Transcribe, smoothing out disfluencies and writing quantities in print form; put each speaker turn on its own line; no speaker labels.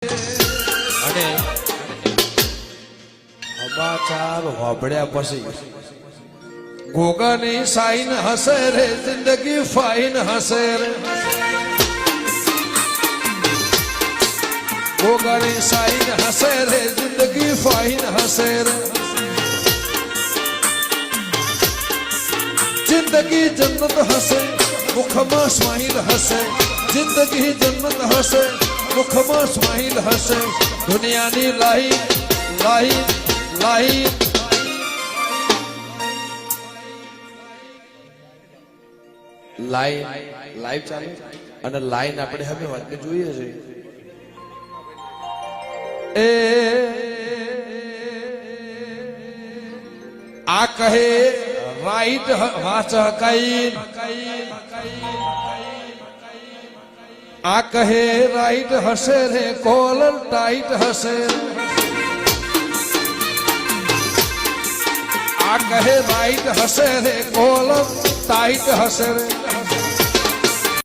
અને સમાચાર વાપડ્યા પછી ગોગાની સાઈન હસે રે, જિંદગી ફાઈન હસે રે. ગોગાની સાઈન હસે રે, જિંદગી ફાઈન હસે રે. જિંદગી જન્નત હસે, મુખમાં સ્માઈલ હસે. જિંદગી જન્નત હસે, મુખમાં સ્માઈલ હસે. દુનિયાની line line line line live ચાલે અને લાઈન આપણે હવે વાતને જોઈએ છે. એ આ કહે રાઈટ વાચ કઈ, આ કહે રાઈટ હશે રે, કોલર ટાઈટ હશે. આ કહે રાઈટ હશે રે, કોલર ટાઈટ હશે રે.